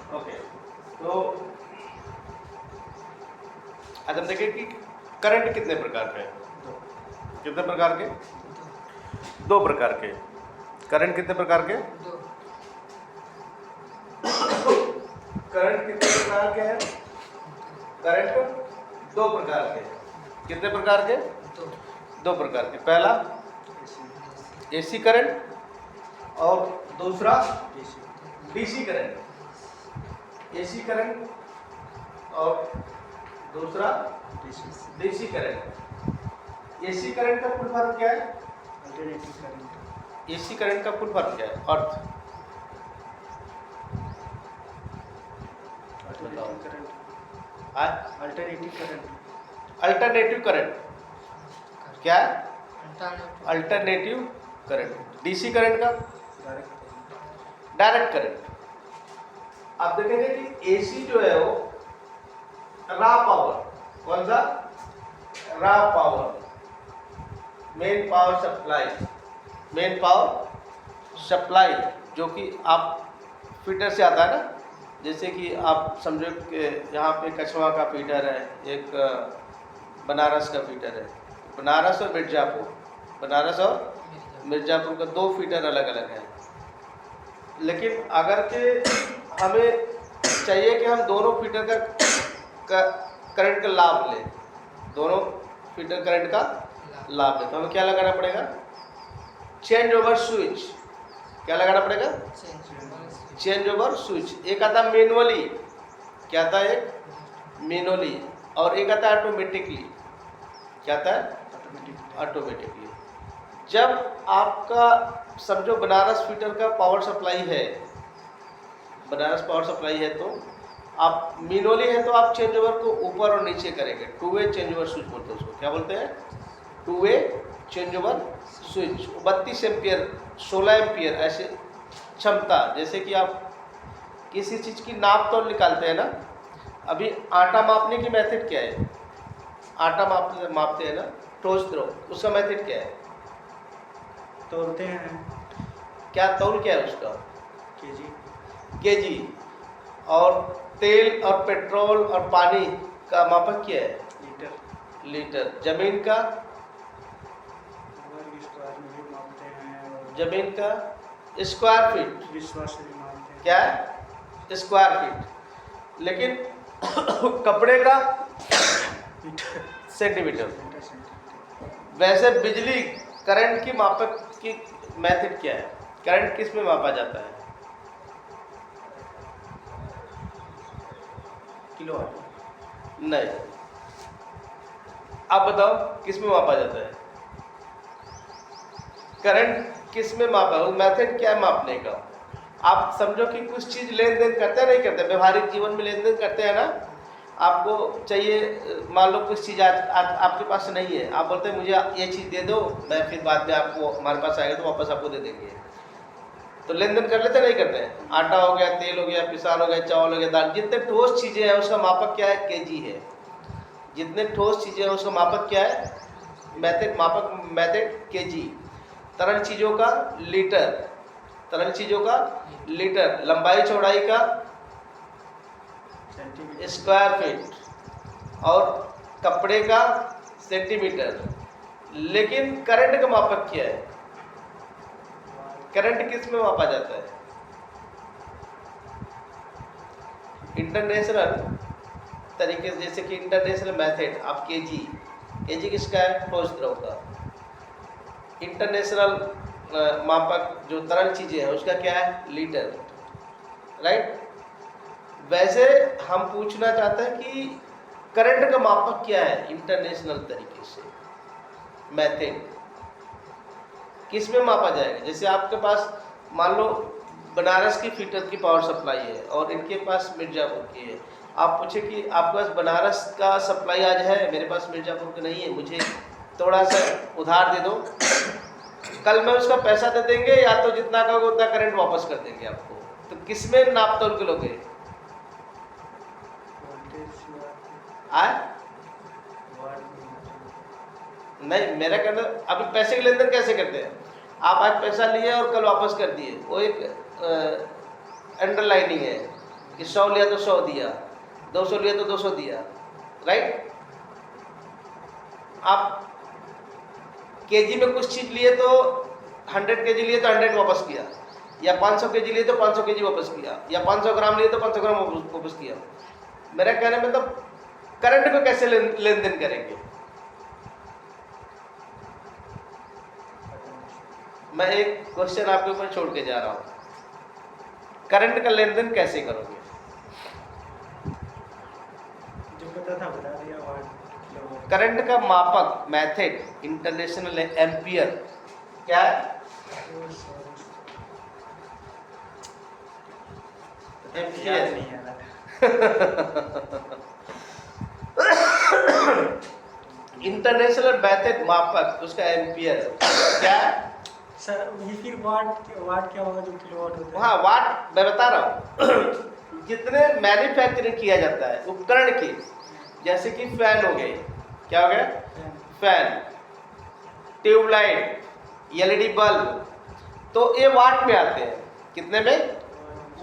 Okay, तो आज हम देखें कि करंट कितने प्रकार के हैं। कितने प्रकार के? दो प्रकार के। करंट कितने प्रकार के? करंट कितने प्रकार के हैं? करंट दो प्रकार के। कितने प्रकार के? दो प्रकार के। पहला एसी करंट और दूसरा डीसी करंट। एसी करंट और दूसरा डीसी करंट। एसी करंट का फुल फॉर्म क्या है? Alternative current. एसी करंट का फुल फॉर्म क्या है? अर्थ alternative current. Alternative alternative current. Current क्या है? Alternative current. डीसी करंट का डायरेक्ट करंट। आप देखेंगे कि एसी जो है वो रॉ पावर, कौन सा? Raw power, main power supply. Main power supply जो कि आप फीडर से आता है ना, जैसे कि आप समझो कि यहाँ पे कछवा का फीडर है, एक बनारस का फीडर है। बनारस और मिर्ज़ापुर, बनारस और मिर्ज़ापुर का दो फीडर अलग अलग हैं। लेकिन अगर के हमें चाहिए कि हम दोनों फीडर का करंट का लाभ लें, दोनों फीडर करंट का लाभ लें, तो हमें क्या लगाना पड़ेगा? Change over switch. क्या लगाना पड़ेगा? Change over switch. एक आता है मैनुअली, क्या आता है? एक मैनुअली, और एक आता है ऑटोमेटिकली। क्या आता है? ऑटोमेटिकली। जब आपका समझो बनारस फीडर का पावर सप्लाई है, बनारस पावर सप्लाई है, तो आप मैनुअली है तो आप चेंज ओवर को ऊपर और नीचे करेंगे। Two way change over switch बोलते हैं उसको। क्या बोलते हैं? Two way change over switch. 32 ampere, 16 ampere ऐसे क्षमता। जैसे कि आप किसी चीज़ की नाप तोल निकालते हैं ना, अभी आटा मापने की मेथड क्या है? आटा मापते हैं ना, टोस्ट द्रो, उसका मेथड क्या है? तोलते हैं। क्या तौल क्या है उसका? केजी। केजी। और तेल और पेट्रोल और पानी का मापक क्या है? लीटर। लीटर। जमीन का? स्क्वायर में भी मापते हैं और जमीन का स्क्वायर फीट। विश्वास से भी मापते हैं। क्या है? Square feet. लेकिन कपड़े का? सेंटीमीटर। वैसे बिजली करंट की मापक की मेथड क्या है? करंट किस में मापा जाता है? किलोवाट। नहीं। आप बताओ किस में मापा जाता है? करंट किस में मापा? वो मेथड क्या है मापने का? आप समझो कि कुछ चीज़ लेन देन करते हैं, नहीं करते? व्यवहारिक जीवन में लेन देन करते हैं ना। आपको चाहिए, मान लो कुछ चीज़ आज आपके पास नहीं है, आप बोलते हैं मुझे ये चीज़ दे दो, मैं फिर बाद में आपको, हमारे पास आएगा तो वापस आपको दे देंगे। तो लेन देन कर लेते नहीं करते हैं? आटा हो गया, तेल हो गया, पिसान हो गया, चावल हो गया, दाल, जितने ठोस चीज़ें हैं उसका मापक क्या है? केजी है। जितने ठोस चीज़ें हैं उसका मापक क्या है? Method KG. तरल चीज़ों का लीटर। तरल चीज़ों का लीटर। लंबाई चौड़ाई का स्क्वायर फीट। और कपड़े का सेंटीमीटर। लेकिन करंट का मापक क्या है? करंट किस में मापा जाता है? इंटरनेशनल तरीके से, जैसे कि इंटरनेशनल मेथड, आप केजी किसका है? ठोस द्रव का। इंटरनेशनल मापक जो तरल चीज़ें हैं उसका क्या है? लीटर। राइट। वैसे हम पूछना चाहते हैं कि करंट का मापक क्या है इंटरनेशनल तरीके से? मेथड किस में मापा जाएगा? जैसे आपके पास मान लो बनारस की फीडर की पावर सप्लाई है और इनके पास मिर्ज़ापुर की है। आप पूछे कि आपके पास बनारस का सप्लाई आज है, मेरे पास मिर्ज़ापुर का नहीं है, मुझे थोड़ा सा उधार दे दो, कल मैं उसका पैसा दे देंगे, या तो जितना कहोगे उतना करंट वापस कर देंगे आपको। तो किस में नाप तोल के लोगे? नहीं, मेरा कहना, अभी पैसे के लेन देन कैसे करते हैं? आप आज पैसा लिए और कल वापस कर दिए, वो एक अंडरलाइनिंग है। कि 100 लिया तो 100 दिया, 200 लिया तो 200 दिया, राइट। आप केजी में कुछ चीज लिए तो 100 केजी लिए तो 100 वापस किया, या 500 केजी लिए तो 500 केजी वापस किया, या 500 ग्राम लिए तो 500 ग्राम वापस किया। मेरा कहने में मतलब करंट को कैसे लेन देन करेंगे? मैं एक क्वेश्चन आपके ऊपर छोड़ के जा रहा हूं, करंट का लेन देन कैसे करोगे? जो पता था बता दिया। वाट करंट का मापक मेथड इंटरनेशनल एम्पियर क्या है? याद नहीं आ रहा। इंटरनेशनल मेथड मापक उसका एम्पियर क्या है? सर ये फिर वाट वाट क्या होगा जो किलोवाट होता है? हाँ, वाट मैं बता रहा हूँ। जितने मैन्युफैक्चरिंग किया जाता है उपकरण की, जैसे कि फैन हो गए, क्या हो गया? फैन, ट्यूबलाइट, एलईडी बल्ब, तो ये वाट में आते हैं। कितने में?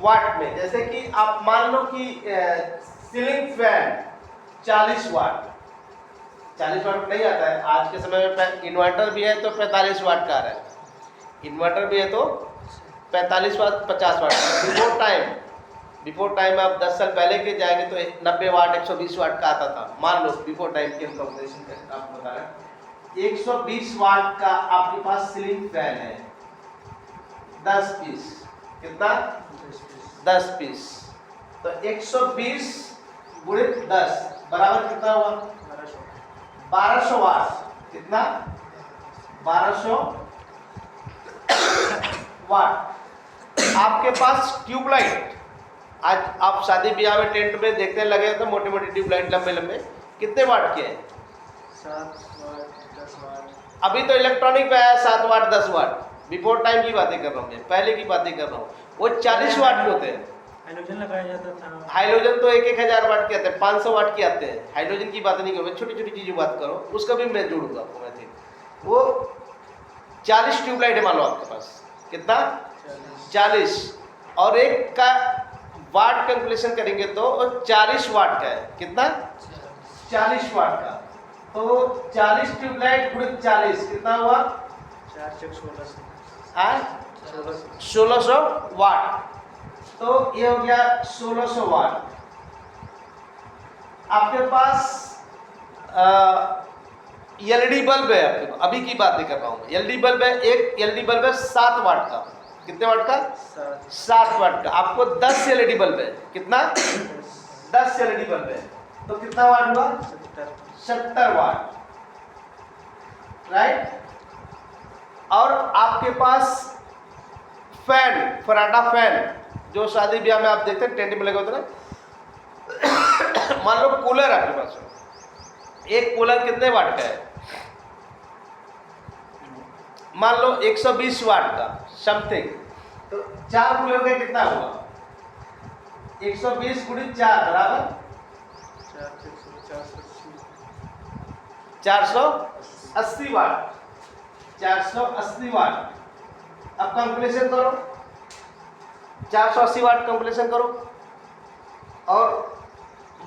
वाट में। जैसे कि आप मान लो कि सीलिंग फैन 40 वाट, 40 वाट नहीं आता है। आज के समय में इन्वर्टर भी है तो 45 वाट का आ रहा है, इन्वर्टर भी है तो 45 वाट 50 वाट। बिफोर टाइम आप 10 साल पहले के जाएंगे तो 90 वाट 120 वाट का आता था। मान लो बिफोर टाइम की कैलकुलेशन आपको बता रहे हैं, 120 वाट का आपके पास सीलिंग फैन है, 10 पीस। कितना? 10 पीस। तो 120 गुणित 10 बराबर कितना हुआ? 1200 वाट। कितना? 1200 वाट। आपके पास ट्यूबलाइट, आज आप शादी ब्याह में टेंट में देखने लगे तो मोटी मोटी ट्यूबलाइट लंबे लंबे, कितने वाट के हैं? 7 वाट 10 वाट। अभी तो इलेक्ट्रॉनिक में आया 7 वाट 10 वाट। बिफोर टाइम की बातें कर रहा हूँ मैं, पहले की बातें कर रहा हूँ। वो 40 वाट के होते हैं। हाइड्रोजन लगाया जाता था। हाइड्रोजन तो 1,000 वाट के आते हैं, 500 वाट के आते हैं। हाइड्रोजन की बात नहीं करो, छोटी छोटी चीज़ें बात करो, उसका भी मैं जोड़ूंगा आपको। मैं थी वो 40 ट्यूबलाइट है मान लो आपके पास। कितना? 40। और एक का वाट कैलकुलेशन करेंगे तो 40 वाट का है। कितना? 40 वाट का। तो 40 ट्यूबलाइट गुणित 40 कितना हुआ? 4 चक 16 1600 वाट। तो ये हो गया 1600 वाट। आपके पास एलईडी बल्ब है आपके पास, अभी की बात नहीं कर रहा हूँ। एलईडी बल्ब है, एक एलईडी बल्ब है 7 वाट का। कितने वाट का? 7 वाट का। आपको 10 एलईडी बल्ब है। कितना? 10 एलईडी बल्ब है तो कितना वाट हुआ? 70 वाट, राइट। और आपके पास फैन, फराटा फैन, जो शादी ब्याह में आप देखते हैं टेंट में लगे होते हैं ना। मान लो कूलर आपके पास है, एक कूलर कितने वाट का है? मान लो 120 वाट का समथिंग। तो 4 कूलर का कितना हुआ? 120 गुणित 4 बराबर 480 वाट। 480 वाट। अब कैलकुलेशन करो, 480 वाट कैलकुलेशन करो और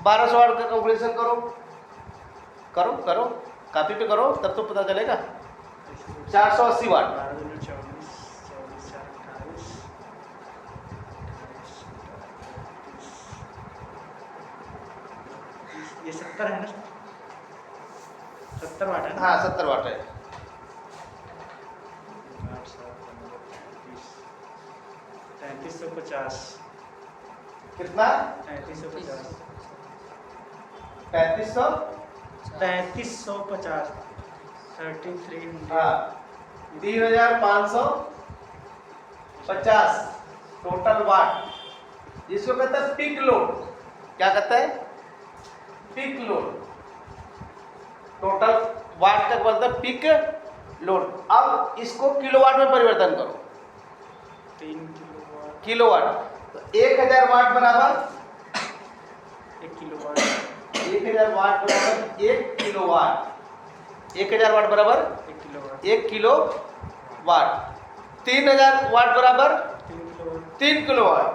1200 वाट का कैलकुलेशन करो। करो करो, कॉपी पे करो, तब तो पता चलेगा। 480 वाट। ये 70 है ना? 70 वाट है ना? हाँ 70 वाट है। 3350। कितना? 3350। 3500। 3350। 3300। हाँ 3550 टोटल वाट, जिसको कहते हैं पीक लोड। क्या कहता है? Peak load. टोटल वाट का बोलते हैं पीक लोड। अब इसको किलोवाट में परिवर्तन करो। 3 किलोवाट। किलोवाट। तो 1000 वाट बराबर 1 किलोवाट। 1000 वाट बराबर 1 किलोवाट। 1000 वाट बराबर 1 किलोवाट। 1 kilo watt. 3000 वाट बराबर 3 किलोवाट। 3 किलोवाट।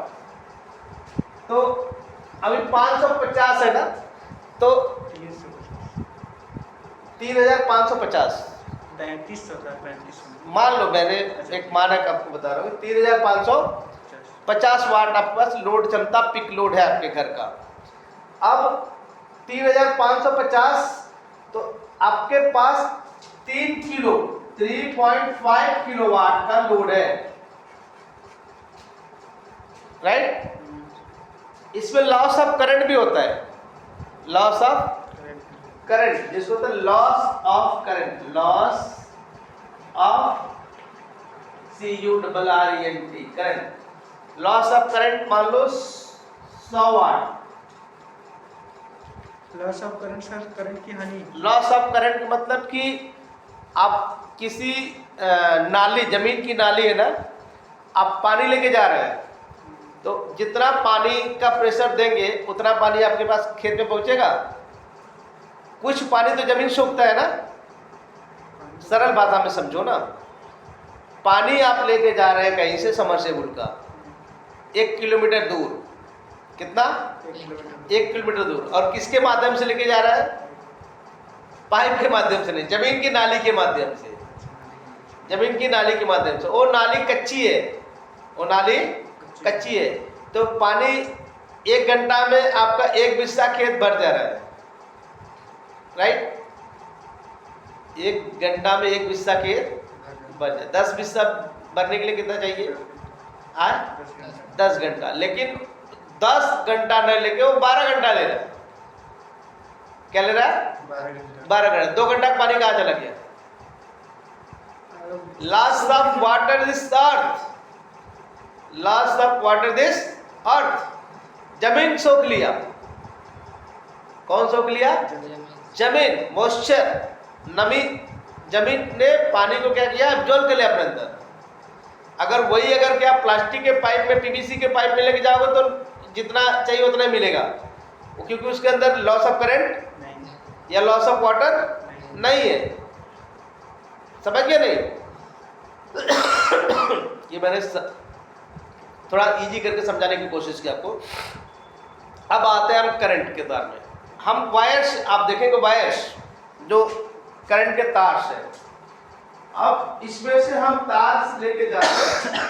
तो अभी 550 है ना, तो 3550 3500 था, 3500 मान लो, मैंने एक मानक आपको बता रहा हूँ, 3550 वाट आपके पास लोड क्षमता पिक लोड है आपके घर का। अब 3550, तो आपके पास 3.5 किलोवाट का लोड है, राइट। इसमें लॉस ऑफ करंट भी होता है, लॉस ऑफ करंट, जिसको होता है loss of current, loss of CURRENT, current, loss of current मान लो 100 watt. Loss of current sir, current की हानि। लॉस ऑफ करंट मतलब कि आप किसी नाली, जमीन की नाली है ना, आप पानी लेके जा रहे हैं, तो जितना पानी का प्रेशर देंगे उतना पानी आपके पास खेत में पहुंचेगा। कुछ पानी तो जमीन सोखता है ना, सरल भाषा में समझो ना। पानी आप लेके जा रहे हैं कहीं से समरसेबुल का 1 किलोमीटर दूर, कितना 1 किलोमीटर दूर, और किसके माध्यम से लेके जा रहा है? पाइप के माध्यम से नहीं, जमीन की नाली के माध्यम से, जमीन की नाली के माध्यम से। वो नाली कच्ची है, वो नाली कच्ची है, तो पानी 1 घंटा में आपका 1 बिस्सा खेत भर जा रहा है, राइट। 1 घंटा में 1 बिस्सा खेत भर जाए। 10 बिस्सा भरने के लिए कितना चाहिए? 10 घंटा। लेकिन 10 घंटा न लेके वो 12 घंटा ले रहा है। क्या ले रहा है? 12 घंटा। 2 घंटा का पानी कहाँ चला गया? Loss of water this earth, loss of water this earth. जमीन सोख लिया। कौन सोख लिया? जमीन, मॉइस्चर, नमी। जमीन ने पानी को क्या किया? एब्जॉर्ब कर लिया अपने अंदर। अगर क्या प्लास्टिक के पाइप में, PVC के पाइप में लेके जाओगे तो जितना चाहिए उतना ही मिलेगा, क्योंकि उसके अंदर लॉस ऑफ करंट या लॉस ऑफ वाटर नहीं है। समझ गए नहीं? ये मैंने थोड़ा इजी करके समझाने की कोशिश की आपको। अब आते हैं हम करंट के तार में। हम वायर्स, आप देखेंगे वायर्स जो करंट के तार से, अब इसमें से हम तार लेके जाते हैं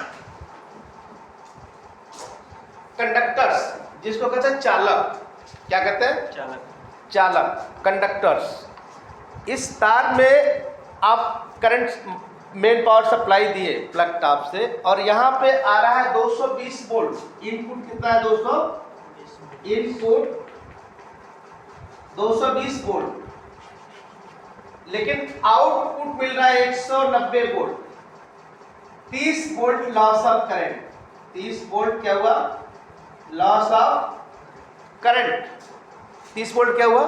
कंडक्टर्स, जिसको कहते हैं चालक। क्या कहते हैं? चालक। चालक, कंडक्टर्स। इस तार में आप करंट, मेन पावर सप्लाई दिए प्लग टॉप से, और यहाँ पे आ रहा है 220 वोल्ट। इनपुट कितना है? 200 इनपुट 220 वोल्ट, लेकिन आउटपुट मिल रहा है 190 volt. 30 volt loss of current. 30 volt क्या हुआ? Loss of current. 30 वोल्ट क्या हुआ?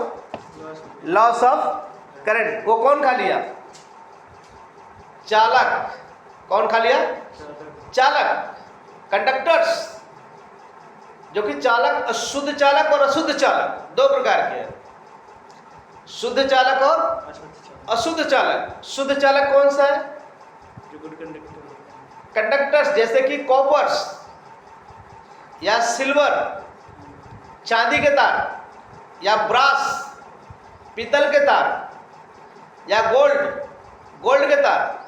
Loss of current. वो कौन खा लिया? चालक। कौन खा लिया? चालक, कंडक्टर्स। जो कि चालक, शुद्ध चालक और अशुद्ध चालक, 2 प्रकार के हैं, शुद्ध चालक और अशुद्ध चालक। शुद्ध चालक कौन सा है? कंडक्टर्स, जैसे कि कॉपर्स या सिल्वर, चांदी के तार, या ब्रास, पीतल के तार, या गोल्ड के तार।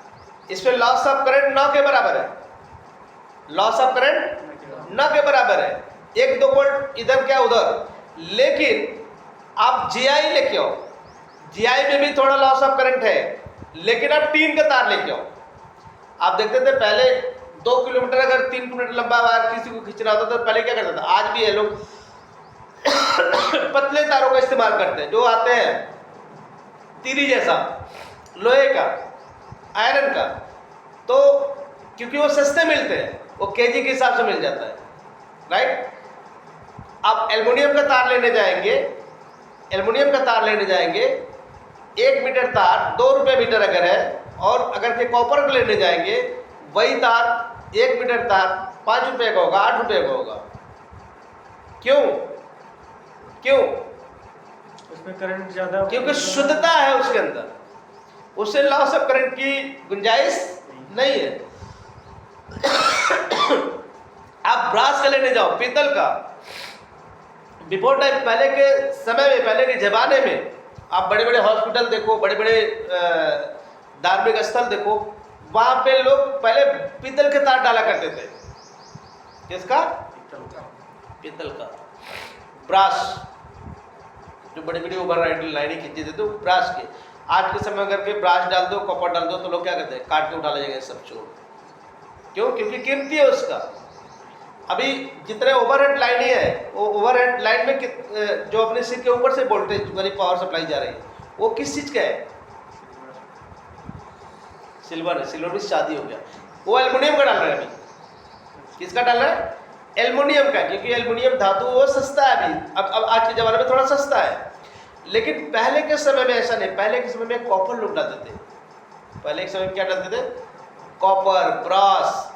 इस पे लॉस ऑफ करंट 9 के बराबर है। लॉस ऑफ करंट 9 के बराबर है। 1-2 वोल्ट इधर क्या उधर। लेकिन आप GI लेके आओ, GI में भी थोड़ा लॉस ऑफ करंट है, लेकिन आप टीन का तार लेके आओ। आप देखते थे पहले 2 किलोमीटर अगर 3 किलोमीटर लंबा वायर किसी को खींचना होता तो पहले क्या करता था? आज भी है लोग पतले तारों का इस्तेमाल करते हैं, जो आते हैं तीरी जैसा, लोहे का, आयरन का। तो क्योंकि वो सस्ते मिलते हैं, वो केजी के हिसाब से मिल जाता है, राइट। आप एल्युमिनियम का तार लेने जाएंगे, एल्युमिनियम का तार लेने जाएंगे, 1 मीटर तार 2 रुपये मीटर अगर है, और अगर के कॉपर का लेने जाएंगे वही तार 1 मीटर तार 5 रुपये का होगा, 8 रुपये का होगा। क्यों? उसमें करंट ज्यादा, क्योंकि शुद्धता है उसके अंदर, उससे लॉस ऑफ करंट की गुंजाइश नहीं है। आप ब्रास का लेने जाओ, पीतल का, बिफोर टाइम, पहले के समय में, पहले के ज़माने में आप बड़े बड़े हॉस्पिटल देखो, बड़े बड़े धार्मिक स्थल देखो, वहाँ पे लोग पहले पीतल के तार डाला करते थे। किसका? पीतल का। ब्रास, जो बड़ी बड़ी ओवर लाइनें खींची थे तो ब्रास के। आज के समय अगर के ब्रास डाल दो, कॉपर डाल दो, तो लोग क्या करते हैं? काट के उठा ले जाएंगे सब चोर। क्यों? क्योंकि कीमती है उसका। अभी जितने ओवरहेड लाइनें है, वो ओवरहेड लाइन में जो अपने सिर के ऊपर से वोल्टेज वाली पावर सप्लाई जा रही है, वो किस चीज़ का है? सिल्वर है। सिल्वर भी शादी हो गया। वो एल्युमिनियम का डाल रहा है अभी। किसका डाल रहा है? एल्युमिनियम का, क्योंकि एल्युमिनियम धातु वो सस्ता है अभी। अब आज के ज़माने में थोड़ा सस्ता है, लेकिन पहले के समय में ऐसा नहीं। पहले के समय में कॉपर लोग डालते थे। पहले के समय में क्या डालते थे? कॉपर, ब्रास,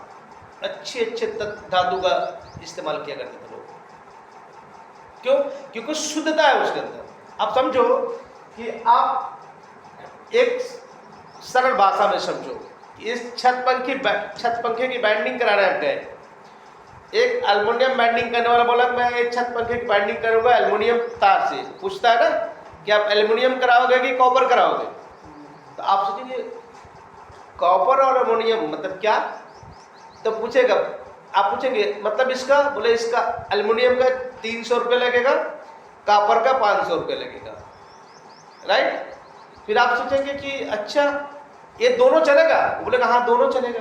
अच्छे अच्छे धातु का इस्तेमाल किया करते थे लोग। क्यों? क्योंकि शुद्धता है उसके अंदर। आप समझो कि आप एक सरल भाषा में समझो, इस छत पंखे की बाइंडिंग कराने आप गए, एक एल्युमिनियम बाइंडिंग करने वाला बोला कि मैं एक छत पंखे की बाइंडिंग करूंगा एल्युमिनियम तार से। पूछता है ना कि आप एल्युमिनियम कराओगे कि कॉपर कराओगे? तो आप सोचिए कॉपर और एल्युमिनियम मतलब क्या? तो पूछेगा, आप पूछेंगे मतलब इसका, बोले इसका एल्युमिनियम का 300 रुपये लगेगा, कॉपर का 500 रुपये लगेगा, राइट? फिर आप सोचेंगे कि अच्छा ये दोनों चलेगा? बोलेगा हाँ दोनों चलेगा।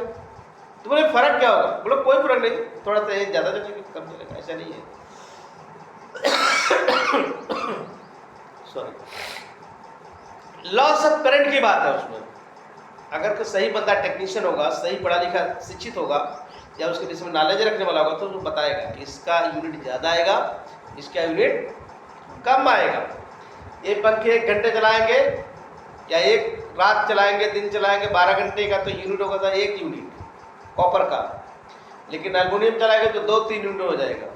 तो बोले फर्क क्या होगा? बोले कोई फर्क नहीं, थोड़ा सा एक ज़्यादा चलेगा, कम चलेगा, ऐसा नहीं है। सॉरी, लॉस ऑफ करंट की बात है उसमें। अगर कोई सही बंदा टेक्नीशियन होगा, सही पढ़ा लिखा शिक्षित होगा, या उसके विषय में नॉलेज रखने वाला होगा, तो वो बताएगा कि इसका यूनिट ज़्यादा आएगा, इसका यूनिट कम आएगा। ये पंखे 1 घंटे चलाएंगे या एक रात चलाएंगे, दिन चलाएंगे 12 घंटे का, तो यूनिट होगा था 1 यूनिट कॉपर का। लेकिन एल्युमिनियम चलाएंगे तो 2-3 यूनिट हो जाएगा,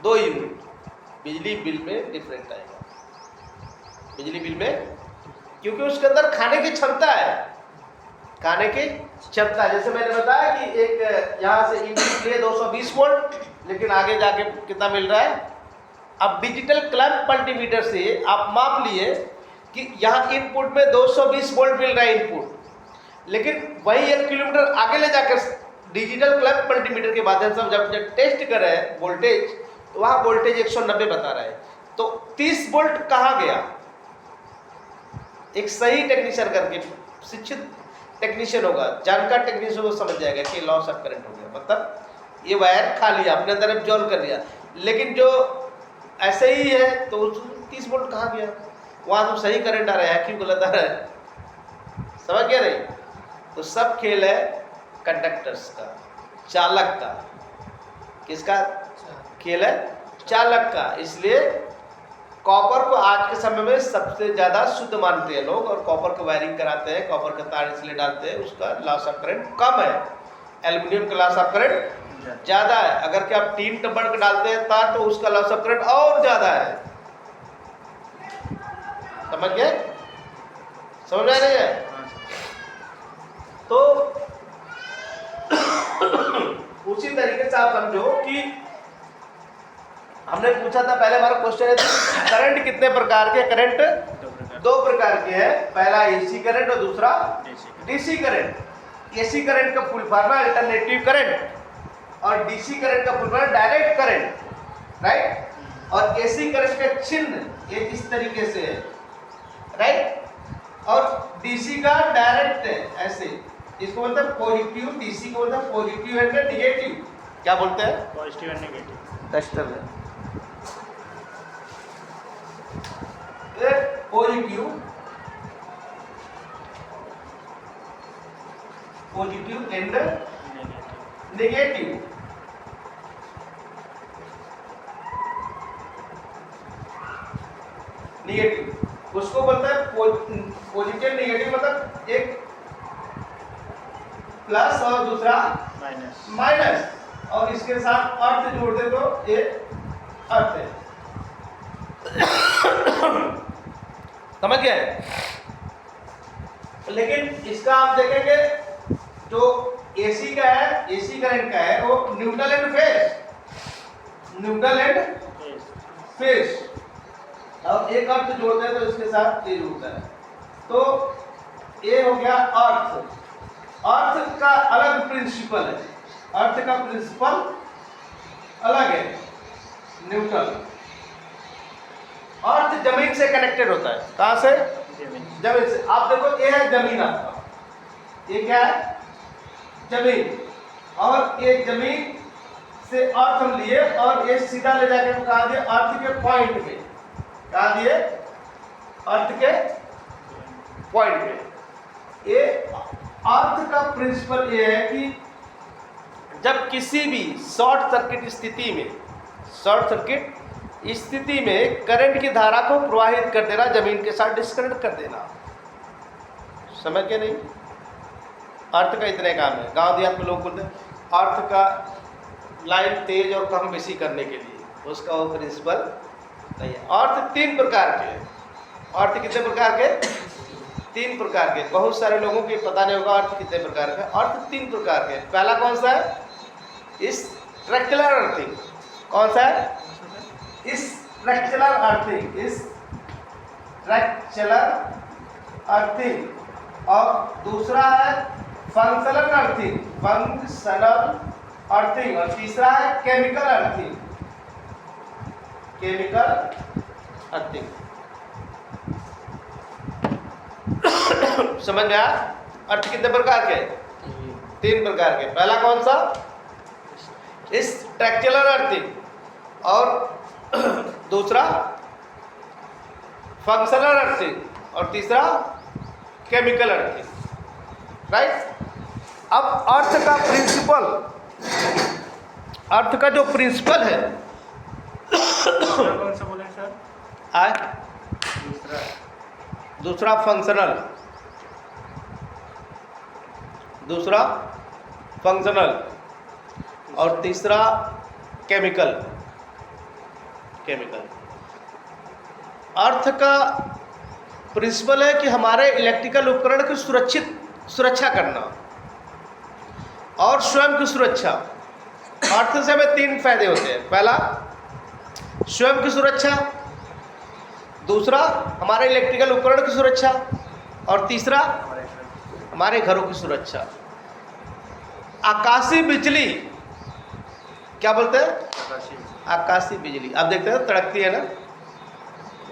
2 यूनिट। बिजली बिल में डिफरेंट आएगा बिजली बिल में, क्योंकि उसके अंदर खाने की क्षमता है। खाने की क्षमता, जैसे मैंने बताया कि एक यहाँ से इनपुट लिए 220 वोल्ट, लेकिन आगे जाके कितना मिल रहा है? अब डिजिटल क्लैंप मल्टीमीटर से आप माप लिए कि यहाँ इनपुट में 220 वोल्ट मिल रहा है इनपुट, लेकिन वही 1 किलोमीटर आगे ले जाकर डिजिटल क्लैंप मल्टीमीटर के माध्यम से जब टेस्ट कर रहे हैं वोल्टेज, तो वहाँ वोल्टेज 190 बता रहा है। तो 30 वोल्ट कहाँ गया? एक सही टेक्नीशियन करके, शिक्षित टेक्नीशियन होगा, जानकार टेक्नीशियन, वो समझ जाएगा कि लॉस ऑफ करंट हो गया, मतलब ये वायर खा लिया अपने अंदर, एब्जॉर्ब कर लिया। लेकिन जो ऐसे ही है तो 30 वोल्ट कहाँ गया? वहाँ तो सही करंट आ रहा है, क्यों गलत आ रहा है? समझ गया नहीं? तो सब खेल है कंडक्टर्स का, चालक का। किसका खेल है? चालक का। इसलिए कॉपर को आज के समय में सबसे ज़्यादा शुद्ध मानते हैं लोग, और कॉपर का वायरिंग कराते हैं, कॉपर का तार इसलिए डालते हैं, उसका लॉस ऑफ करंट कम है। एल्युमिनियम का लॉस ऑफ करंट ज़्यादा है। अगर कि आप 3 नंबर का डालते हैं तार, तो उसका लॉस ऑफ करंट और ज़्यादा है। समझ गए? समझ में आ रही है? तो उसी तरीके से आप समझो कि हमने पूछा था, पहले हमारा क्वेश्चन है करंट कितने प्रकार के? करंट 2 प्रकार के हैं। पहला एसी करंट और दूसरा डीसी करंट। एसी करंट का फुल फॉर्म है अल्टरनेटिव करंट, और डीसी करंट का फुल फॉर्म है डायरेक्ट करंट, राइट? और एसी करंट का चिन्ह ये इस तरीके से है, राइट? और डीसी का डायरेक्ट है ऐसे, इसको बोलते हैं पॉजिटिव। डीसी को बोलते हैं पॉजिटिव एंड नेगेटिव। क्या बोलते हैं? Positive and negative. डस्टर है पॉजिटिव एंड नेगेटिव। नेगेटिव उसको बोलता है पॉजिटिव नेगेटिव, मतलब एक प्लस और दूसरा माइनस, और इसके साथ अर्थ जोड़ दे तो ये अर्थ है। समझ गए? लेकिन इसका आप देखेंगे जो एसी का है, एसी करंट का है, वो neutral and phase, neutral and space, और एक अर्थ जोड़ते हैं तो इसके साथ ये जुड़ता है। तो ये हो गया अर्थ। अर्थ का अलग प्रिंसिपल है, अर्थ का प्रिंसिपल अलग है। न्यूटन, अर्थ जमीन से कनेक्टेड होता है। कहां से? जमीन से। आप देखो ये है जमीन, आपका ये क्या है? जमीन। और ये जमीन से अर्थ हम लिए और ये सीधा ले जाके हम कहा दिए अर्थ के पॉइंट पे, कहा दिए अर्थ के पॉइंट पे। ये अर्थ का प्रिंसिपल ये है कि जब किसी भी शॉर्ट सर्किट स्थिति में, शॉर्ट सर्किट स्थिति में करंट की धारा को प्रवाहित कर देना, जमीन के साथ डिस्कनेक्ट कर देना। समझ के नहीं? अर्थ का इतने काम है। गांव देहात में लोग बोलते हैं अर्थ का लाइन तेज और कम बेसी करने के लिए, उसका वो प्रिंसिपल नहीं है। अर्थ तीन प्रकार के हैं। अर्थ कितने प्रकार के? तीन प्रकार के। बहुत सारे लोगों को पता नहीं होगा अर्थ कितने प्रकार के। अर्थ तीन प्रकार के। पहला कौन सा है? Structural earthing. कौन सा है? Structural earthing, structural earthing. और दूसरा है फंक्शनल अर्थिंग, फंक्शनल अर्थिंग। और तीसरा है केमिकल अर्थिंग, केमिकल अर्थिंग। समझ में आया? अर्थ कितने प्रकार के? तीन प्रकार के। पहला कौन सा? Structural earthing. और दूसरा फंक्शनल अर्थिंग। और तीसरा केमिकल अर्थिंग। राइट? अब अर्थ का प्रिंसिपल, अर्थ का जो प्रिंसिपल है कौन सा बोले सर? आए दूसरा फंक्शनल, दूसरा फंक्शनल और तीसरा केमिकल। केमिकल अर्थ का प्रिंसिपल है कि हमारे इलेक्ट्रिकल उपकरण की सुरक्षा करना और स्वयं की सुरक्षा। अर्थ से हमें तीन फायदे होते हैं। पहला स्वयं की सुरक्षा, दूसरा हमारे इलेक्ट्रिकल उपकरण की सुरक्षा, और तीसरा हमारे घरों की सुरक्षा। आकाशीय बिजली, क्या बोलते हैं? आकाशीय बिजली। आप देखते हैं तड़कती है ना,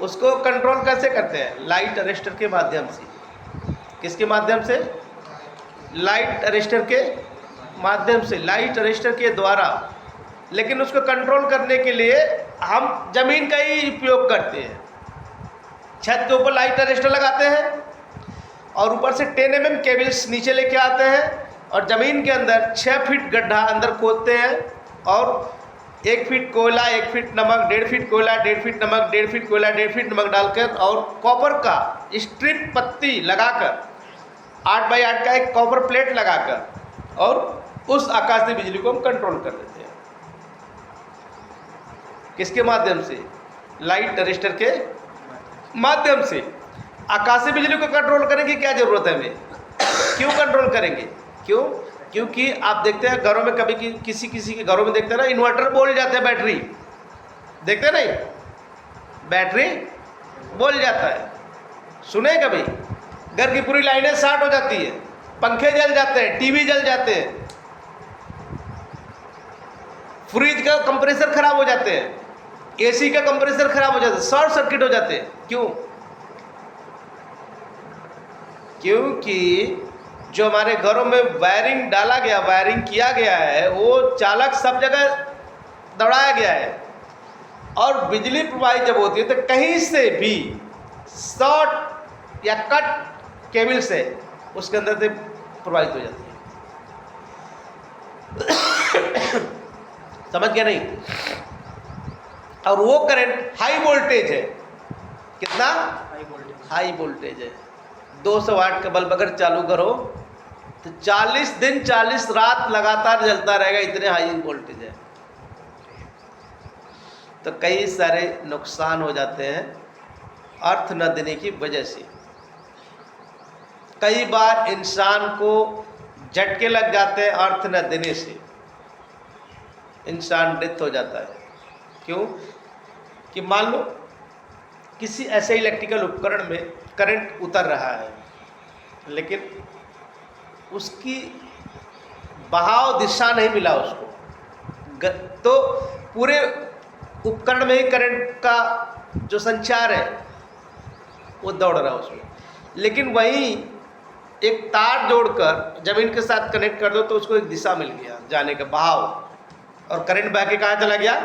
उसको कंट्रोल कैसे करते हैं? लाइट अरेस्टर के माध्यम से। किसके माध्यम से? लाइट अरेस्टर के माध्यम से, लाइट अरेस्टर के द्वारा। लेकिन उसको कंट्रोल करने के लिए हम जमीन का ही उपयोग करते हैं। छत के ऊपर लाइट अरेस्टर लगाते हैं और ऊपर से 10 mm केबल्स नीचे लेके आते हैं और ज़मीन के अंदर 6 फीट गड्ढा अंदर खोदते हैं और 1 फीट कोयला, 1 फीट नमक, 1.5 फीट कोयला, 1.5 फीट नमक, 1.5 फीट कोयला, 1.5 फीट नमक डालकर और कॉपर का स्ट्रिप पत्ती लगाकर 8 बाई 8 का एक कॉपर प्लेट लगाकर और उस आकाशीय बिजली को हम कंट्रोल कर देते हैं। किसके माध्यम से? लाइट अरेस्टर के माध्यम से। आकाशीय बिजली को कंट्रोल करने की क्या जरूरत है हमें? क्यों कंट्रोल करेंगे? क्यों? क्योंकि आप देखते हैं घरों में कभी किसी के घरों में देखते हैं ना, इन्वर्टर बोल जाते हैं, बैटरी देखते हैं नहीं, बैटरी बोल जाता है। सुने कभी? घर की पूरी लाइनें शॉर्ट हो जाती है, पंखे जल जाते हैं, टीवी जल जाते हैं, फ्रिज का कंप्रेसर खराब हो जाते हैं, एसी का कंप्रेसर खराब हो जाता है, शॉर्ट सर्किट हो जाते हैं। क्यों? क्योंकि जो हमारे घरों में वायरिंग डाला गया, वायरिंग किया गया है, वो चालक सब जगह दौड़ाया गया है और बिजली प्रवाहित जब होती है तो कहीं से भी शॉर्ट या कट केबल से उसके अंदर से प्रवाहित हो जाती है। समझ गया नहीं? और वो करंट हाई वोल्टेज है। कितना? हाई वोल्टेज है। 200 वाट का बल्ब अगर चालू करो तो 40 दिन 40 रात लगातार जलता रहेगा, इतने हाई वोल्टेज है। तो कई सारे नुकसान हो जाते हैं अर्थ न देने की वजह से। कई बार इंसान को झटके लग जाते हैं अर्थ न देने से, इंसान डेथ हो जाता है। क्यों? कि मान लो किसी ऐसे इलेक्ट्रिकल उपकरण में करंट उतर रहा है, लेकिन उसकी बहाव दिशा नहीं मिला उसको, तो पूरे उपकरण में ही करंट का जो संचार है वो दौड़ रहा है उसमें। लेकिन वहीं एक तार जोड़कर जमीन के साथ कनेक्ट कर दो तो उसको एक दिशा मिल गया जाने का, बहाव, और करंट बह के कहाँ चला गया?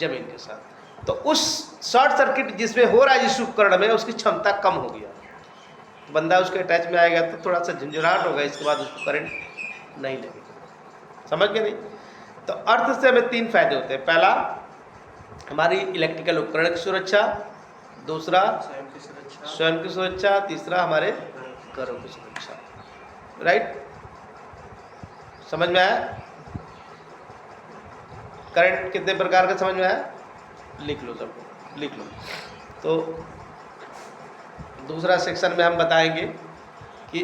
जमीन के साथ। तो उस शॉर्ट सर्किट जिसमें हो रहा है जिस उपकरण में, उसकी क्षमता कम हो गया, तो बंदा उसके अटैच में आएगा तो थोड़ा सा झंझनाहट होगा, इसके बाद उसको करंट नहीं लगेगा। समझ गए नहीं? तो अर्थ से हमें 3 फायदे होते हैं। पहला, हमारी इलेक्ट्रिकल उपकरण की सुरक्षा, दूसरा स्वयं की सुरक्षा, तीसरा हमारे घरों की सुरक्षा। राइट? समझ में आया? करंट कितने प्रकार का समझ में आया? लिख लो, सबको लिख लो। तो दूसरा सेक्शन में हम बताएंगे कि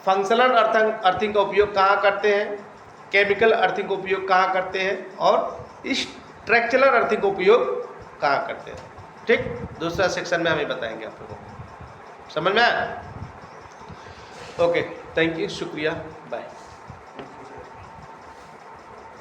फंक्शनल अर्थिंग का उपयोग कहाँ करते हैं, केमिकल अर्थिंग का उपयोग कहाँ करते हैं, और स्ट्रक्चरल अर्थिंग का उपयोग कहाँ करते हैं। ठीक, दूसरा सेक्शन में हम ये बताएंगे आप लोगों को। समझ में आया? ओके, थैंक यू, शुक्रिया, बाय।